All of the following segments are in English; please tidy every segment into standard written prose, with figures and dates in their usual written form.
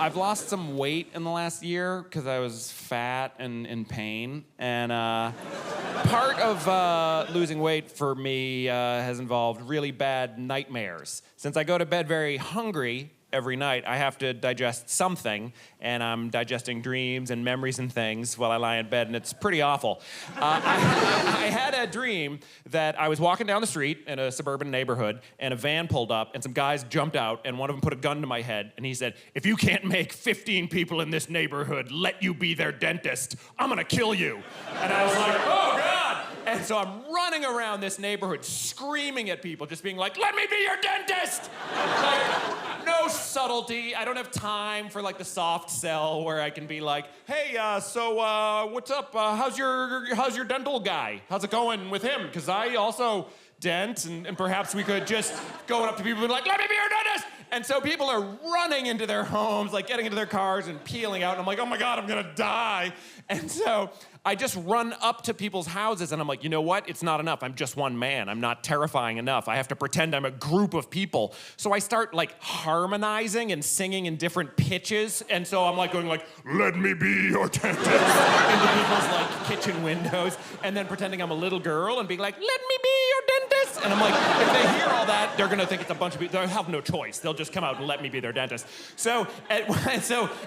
I've lost some weight in the last year because I was fat and in pain. And part of losing weight for me has involved really bad nightmares. Since I go to bed very hungry every night, I have to digest something, and I'm digesting dreams and memories and things while I lie in bed, and it's pretty awful. I had a dream that I was walking down the street in a suburban neighborhood, and a van pulled up, and some guys jumped out, and one of them put a gun to my head, and he said, "If you can't make 15 people in this neighborhood let you be their dentist, I'm gonna kill you." And I was like, oh, God! And so I'm running around this neighborhood screaming at people, just being like, "Let me be your dentist!" Like, no subtlety. I don't have time for like the soft sell where I can be like, "Hey, so what's up? How's your dental guy? How's it going with him? Because I also dent, and perhaps we could just go up to people and be like, 'Let me be your dentist!'" And so people are running into their homes, like getting into their cars and peeling out. And I'm like, oh my God, I'm gonna die. And so I just run up to people's houses and I'm like, you know what? It's not enough. I'm just one man. I'm not terrifying enough. I have to pretend I'm a group of people. So I start like harmonizing and singing in different pitches. And so I'm like going like, "Let me be your dentist," into people's like kitchen windows. And then pretending I'm a little girl and being like, "Let me be your dentist." And I'm like, if they hear all that, they're gonna think it's a bunch of people. They'll have no choice. They'll just come out and let me be their dentist. So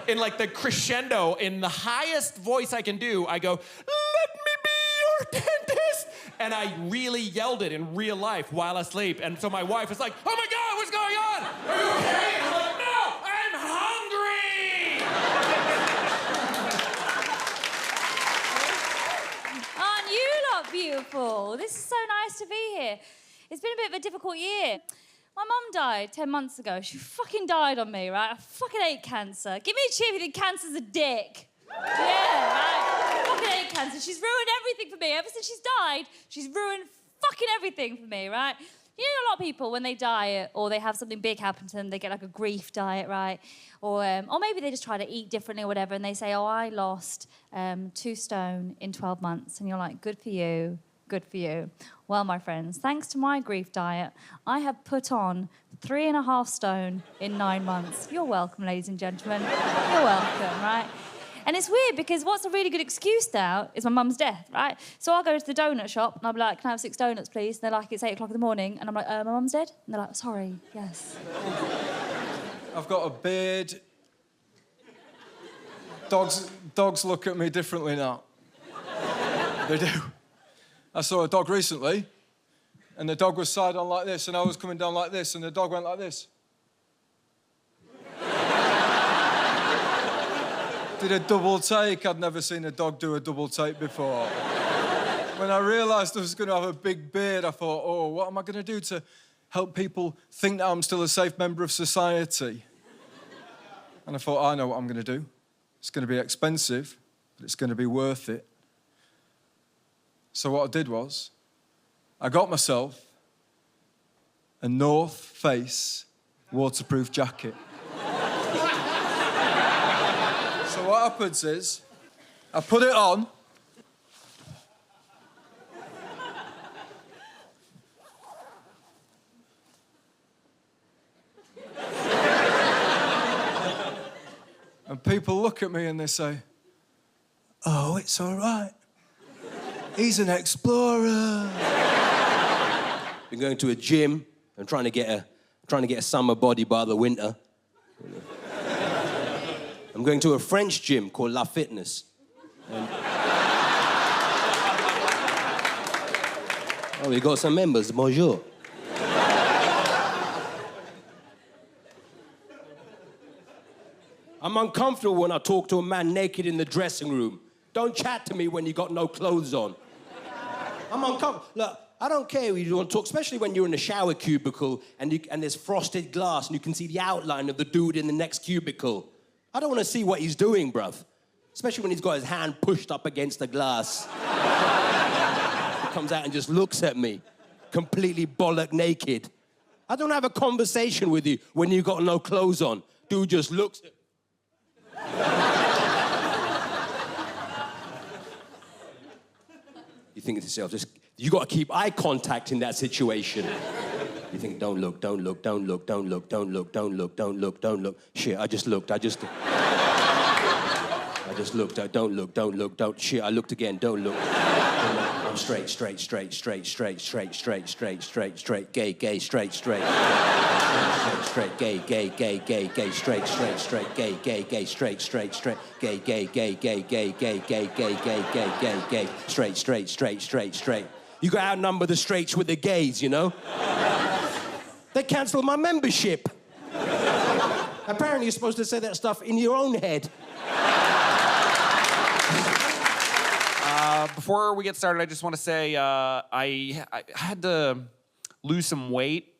in like the crescendo, in the highest voice I can do, I go, "Let me be your dentist." And I really yelled it in real life while asleep. And so my wife is like, "Oh my God, what's going on? Are you okay?" And I'm like, "No, I'm hungry." Aren't you lot beautiful? This is so nice to be here. It's been a bit of a difficult year. My mum died 10 months ago. She fucking died on me, right? I fucking hate cancer. Give me a cheer if you think cancer's a dick. Yeah, right? I fucking hate cancer. She's ruined everything for me. Ever since she's died, she's ruined fucking everything for me, right? You know, a lot of people, when they die or they have something big happen to them, they get like a grief diet, right? Or maybe they just try to eat differently or whatever, and they say, "Oh, I lost 2 stone in 12 months." And you're like, good for you. Good for you. Well, my friends, thanks to my grief diet, I have put on 3.5 stone in 9 months. You're welcome, ladies and gentlemen. You're welcome, right? And it's weird because what's a really good excuse now is my mum's death, right? So I'll go to the donut shop and I'll be like, "Can I have 6 donuts, please?" And they're like, "It's 8 o'clock in the morning." And I'm like, "My mum's dead?" And they're like, "Sorry, yes." I've got a beard. Dogs look at me differently now. They do. I saw a dog recently, and the dog was side on like this, and I was coming down like this, and the dog went like this. Did a double take. I'd never seen a dog do a double take before. When I realised I was going to have a big beard, I thought, oh, what am I going to do to help people think that I'm still a safe member of society? And I thought, I know what I'm going to do. It's going to be expensive, but it's going to be worth it. So what I did was, I got myself a North Face waterproof jacket. So what happens is, I put it on, and people look at me and they say, "Oh, it's all right. He's an explorer." Been going to a gym and trying to get a summer body by the winter. I'm going to a French gym called La Fitness. And... oh, we got some members. Bonjour. I'm uncomfortable when I talk to a man naked in the dressing room. Don't chat to me when you got no clothes on. I'm uncomfortable. Look, I don't care if you want to talk, especially when you're in a shower cubicle and there's frosted glass and you can see the outline of the dude in the next cubicle. I don't want to see what he's doing, bruv. Especially when he's got his hand pushed up against the glass. He comes out and just looks at me, completely bollock naked. I don't have a conversation with you when you got no clothes on. Dude just looks at... You think to yourself, you got to keep eye contact in that situation. You think, don't look, don't look, don't look, don't look, don't look, don't look, don't look, don't look. Shit, I just looked, I just looked, don't look, don't look, don't. Shit, I looked again, don't look. I'm straight, straight, straight, straight, straight, straight, straight, straight, straight, straight, gay, gay, straight, straight. Straight, gay, gay, gay, gay, gay, straight, straight, straight, gay, gay, gay, straight, straight, straight, gay, gay, gay, gay, gay, gay, gay, gay, gay, gay, gay, gay, straight, straight, straight, straight, straight. You gotta outnumber the straights with the gays, you know? They cancelled my membership. Apparently you're supposed to say that stuff in your own head. Before we get started, I just want to say I had to lose some weight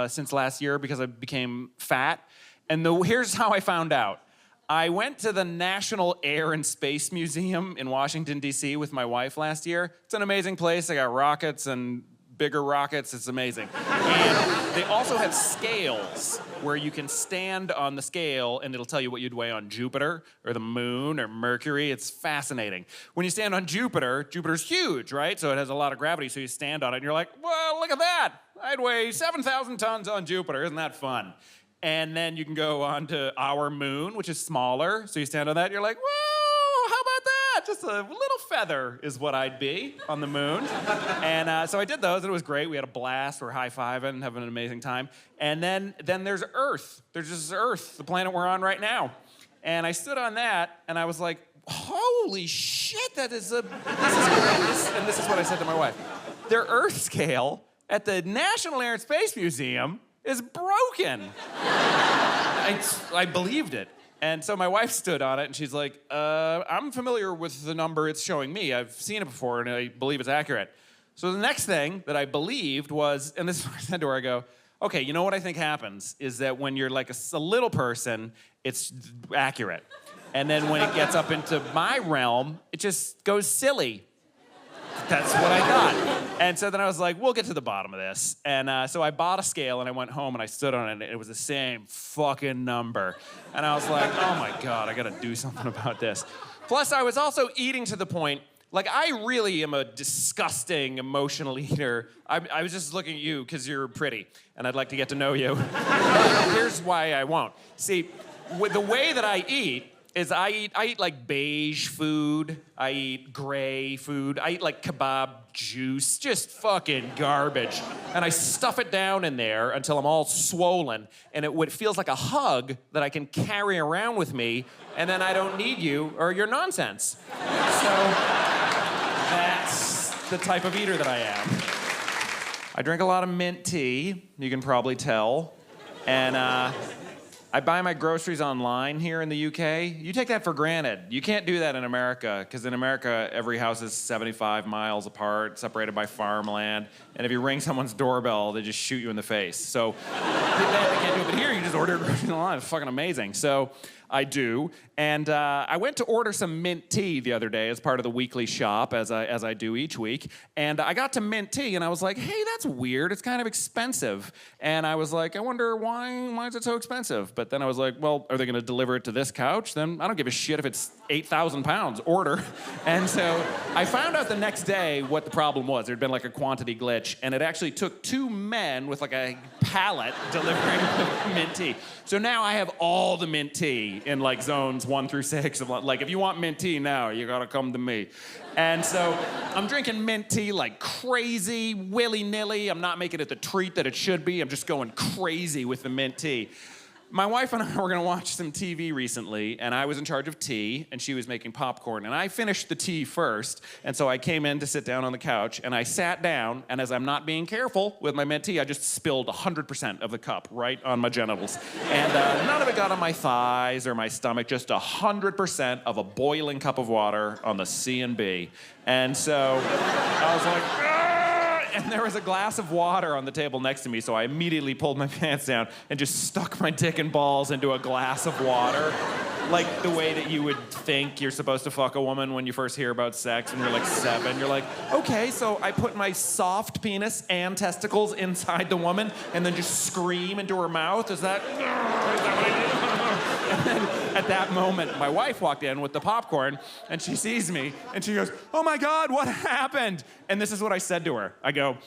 since last year because I became fat. And here's how I found out. I went to the National Air and Space Museum in Washington, D.C. with my wife last year. It's an amazing place. They got rockets and bigger rockets. It's amazing. And they also have scales where you can stand on the scale and it'll tell you what you'd weigh on Jupiter or the moon or Mercury. It's fascinating. When you stand on Jupiter, Jupiter's huge, right? So it has a lot of gravity, so you stand on it and you're like, well, look at that. I'd weigh 7,000 tons on Jupiter. Isn't that fun? And then you can go on to our moon, which is smaller. So you stand on that and you're like, whoa, how about that? Just a little feather is what I'd be on the moon. And so I did those, and it was great. We had a blast. We're high-fiving, having an amazing time. And then there's Earth. There's just Earth, the planet we're on right now. And I stood on that, and I was like, holy shit, this is great. And this is what I said to my wife. Their Earth scale at the National Air and Space Museum is broken. I believed it. And so my wife stood on it, and she's like, I'm familiar with the number it's showing me. I've seen it before, and I believe it's accurate. So the next thing that I believed was, and this is what I said to her, I go, okay, you know what I think happens is that when you're like a little person, it's accurate. And then when it gets up into my realm, it just goes silly. That's what I thought. And so then I was like, we'll get to the bottom of this. And so I bought a scale, and I went home, and I stood on it, and it was the same fucking number. And I was like, oh, my God, I got to do something about this. Plus, I was also eating to the point, like, I really am a disgusting, emotional eater. I was just looking at you because you're pretty, and I'd like to get to know you. Here's why I won't. See, with the way that I eat, is I eat like beige food, I eat gray food, I eat like kebab juice, just fucking garbage. And I stuff it down in there until I'm all swollen, and it feels like a hug that I can carry around with me, and then I don't need you or your nonsense. So that's the type of eater that I am. I drink a lot of mint tea, you can probably tell, and I buy my groceries online here in the UK. You take that for granted. You can't do that in America, because in America, every house is 75 miles apart, separated by farmland. And if you ring someone's doorbell, they just shoot you in the face. So they can't do it. But here, you just order groceries online. It's fucking amazing. So I do. And I went to order some mint tea the other day as part of the weekly shop, as I do each week. And I got to mint tea, and I was like, hey, that's weird. It's kind of expensive. And I was like, I wonder why is it so expensive? But then I was like, well, are they going to deliver it to this couch? Then I don't give a shit if it's 8,000 pounds. Order. And so I found out the next day what the problem was. There'd been like a quantity glitch, and it actually took 2 men with like a pallet delivering the mint tea. So now I have all the mint tea in like zones 1 through 6. Like, if you want mint tea now, you gotta come to me. And so I'm drinking mint tea like crazy, willy-nilly. I'm not making it the treat that it should be. I'm just going crazy with the mint tea. My wife and I were gonna watch some TV recently, and I was in charge of tea, and she was making popcorn, and I finished the tea first, and so I came in to sit down on the couch, and I sat down, and as I'm not being careful with my mint tea, I just spilled 100% of the cup right on my genitals. And none of it got on my thighs or my stomach, just 100% of a boiling cup of water on the C&B. And so I was like, "Argh!" And there was a glass of water on the table next to me, so I immediately pulled my pants down and just stuck my dick and balls into a glass of water. Like the way that you would think you're supposed to fuck a woman when you first hear about sex when you're like 7. You're like, okay, so I put my soft penis and testicles inside the woman and then just scream into her mouth? Is that what I did? at that moment, my wife walked in with the popcorn, and she sees me, and she goes, "Oh my God, what happened?" And this is what I said to her. I go,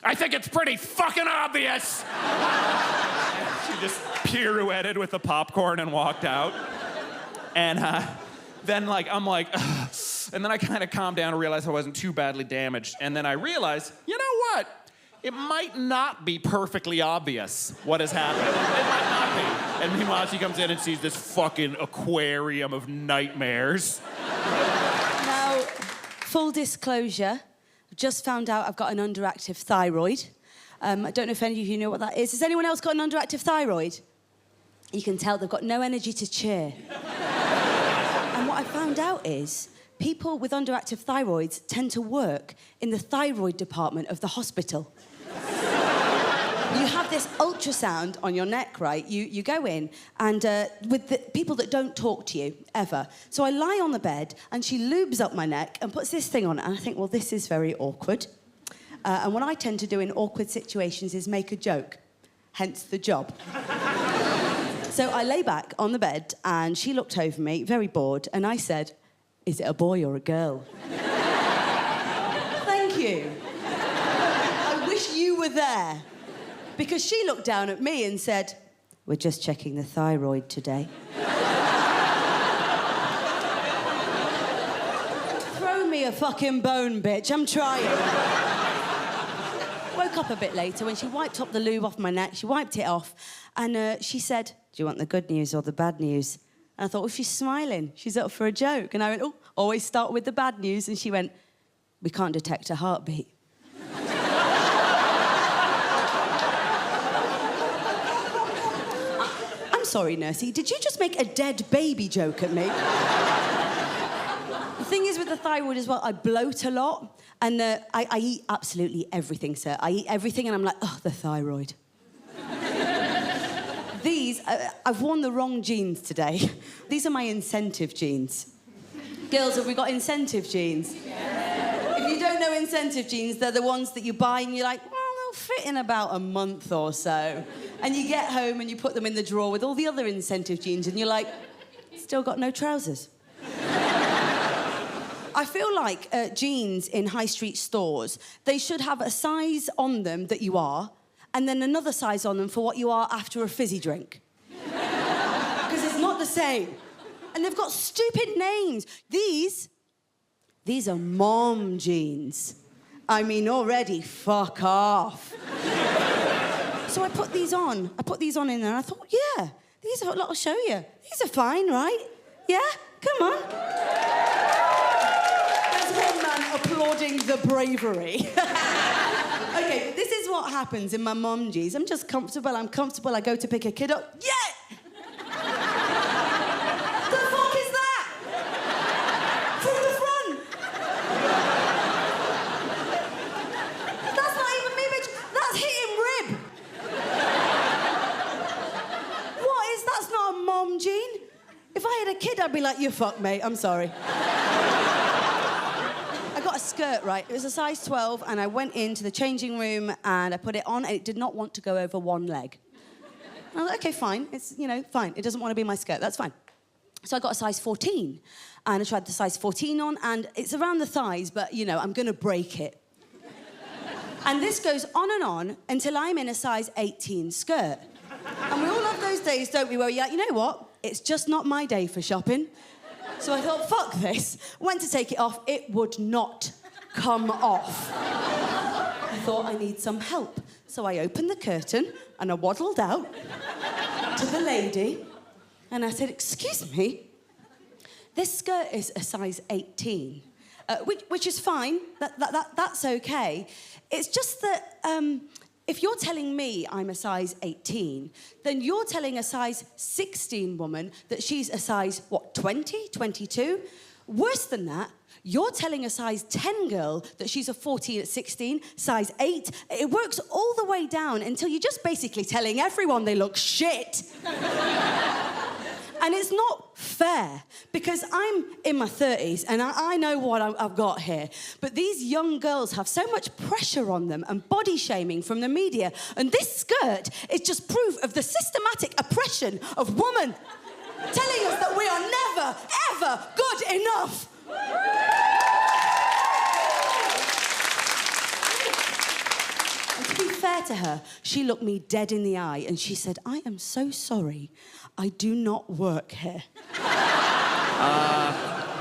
"I think it's pretty fucking obvious." She just pirouetted with the popcorn and walked out. And then I'm like, ugh. And then I kind of calmed down and realized I wasn't too badly damaged. And then I realized, you know what? It might not be perfectly obvious what has happened. It might not be. And meanwhile, she comes in and sees this fucking aquarium of nightmares. Now, full disclosure, I've just found out I've got an underactive thyroid. I don't know if any of you know what that is. Has anyone else got an underactive thyroid? You can tell they've got no energy to cheer. And what I found out is people with underactive thyroids tend to work in the thyroid department of the hospital. You have this ultrasound on your neck, right? You go in, and with the people that don't talk to you, ever. So I lie on the bed, and she lubes up my neck and puts this thing on it, and I think, well, this is very awkward. And what I tend to do in awkward situations is make a joke, hence the job. So I lay back on the bed, and she looked over me, very bored, and I said, "Is it a boy or a girl?" Thank you. I wish you were there. Because she looked down at me and said, "We're just checking the thyroid today." Throw me a fucking bone, bitch. I'm trying. Woke up a bit later when she wiped up the lube off my neck. She wiped it off. And she said, "Do you want the good news or the bad news?" And I thought, well, she's smiling. She's up for a joke. And I went, "Oh, always start with the bad news." And she went, "We can't detect a heartbeat." I'm sorry, Nursey, did you just make a dead baby joke at me? The thing is with the thyroid as well, I bloat a lot. And I eat absolutely everything, sir. I eat everything, and I'm like, oh, the thyroid. These, I've worn the wrong jeans today. These are my incentive jeans. Girls, have we got incentive jeans? Yeah. If you don't know incentive jeans, they're the ones that you buy and you're like, well, they'll fit in about a month or so. And you get home and you put them in the drawer with all the other incentive jeans and you're like, still got no trousers. I feel like jeans in high street stores, they should have a size on them that you are, and then another size on them for what you are after a fizzy drink. Because it's not the same. And they've got stupid names. These are mom jeans. I mean, already, fuck off. So I put these on. I put these on in there, and I thought, yeah, these are, look, I'll show you. These are fine, right? Yeah? Come on. There's one man applauding the bravery. Okay, this is what happens in my mom jeans. I'm just comfortable, I'm comfortable. I go to pick a kid up. Yeah! The fuck is that? From the front. That's not even me, bitch. That's hitting rib. What is, that's not a mom jean. If I had a kid, I'd be like, you fuck, mate, I'm sorry. I got a skirt, right? It was a size 12, and I went into the changing room, and I put it on, and it did not want to go over one leg. And I was like, okay, fine. It's, you know, fine. It doesn't want to be my skirt. That's fine. So I got a size 14, and I tried the size 14 on, and it's around the thighs, but, you know, I'm going to break it. And this goes on and on until I'm in a size 18 skirt. And we all have those days, don't we, where you're like, you know what? It's just not my day for shopping. So I thought, fuck this. Went to take it off. It would not come off. I thought, I need some help. So I opened the curtain and I waddled out to the lady and I said, excuse me, this skirt is a size 18, which is fine. That's okay. It's just that if you're telling me I'm a size 18, then you're telling a size 16 woman that she's a size, what, 20, 22? Worse than that, you're telling a size 10 girl that she's a 14 at 16, size 8. It works all the way down until you're just basically telling everyone they look shit. And it's not fair, because I'm in my 30s and I know what I've got here. But these young girls have so much pressure on them and body shaming from the media. And this skirt is just proof of the systematic oppression of women, telling us that we never, ever good enough. And to be fair to her, she looked me dead in the eye and she said, I am so sorry. I do not work here.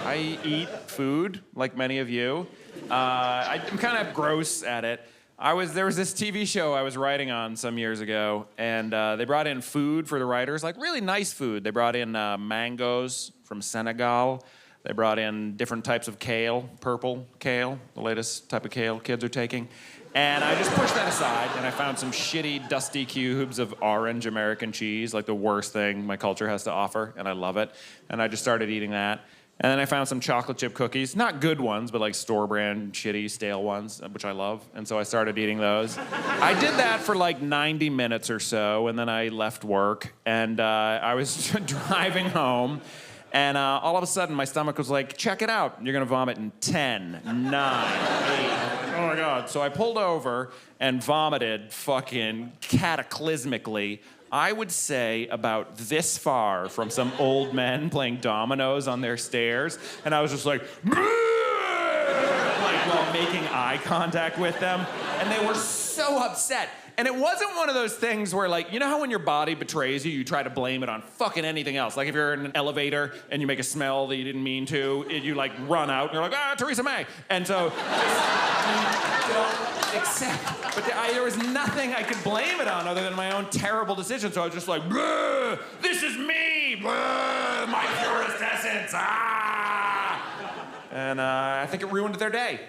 I eat food, like many of you. I'm kind of gross at it. There was this TV show I was writing on some years ago, and they brought in food for the writers, like really nice food. They brought in mangoes from Senegal. They brought in different types of kale, purple kale, the latest type of kale kids are taking. And I just pushed that aside, and I found some shitty, dusty cubes of orange American cheese, like the worst thing my culture has to offer, and I love it. And I just started eating that. And then I found some chocolate chip cookies, not good ones, but like store brand, shitty, stale ones, which I love. And so I started eating those. I did that for like 90 minutes or so, and then I left work, and I was driving home, and all of a sudden my stomach was like, check it out, you're gonna vomit in 10, 9, 8. Oh my God. So I pulled over and vomited fucking cataclysmically. I would say about this far from some old men playing dominoes on their stairs, and I was just like, while making eye contact with them, and they were so upset. And it wasn't one of those things where, like, you know how when your body betrays you, you try to blame it on fucking anything else? Like if you're in an elevator and you make a smell that you didn't mean to, you like run out and you're like, Theresa May. And so, don't accept. But there was nothing I could blame it on other than my own terrible decision. So I was just like, this is me, my purest essence, And I think it ruined their day.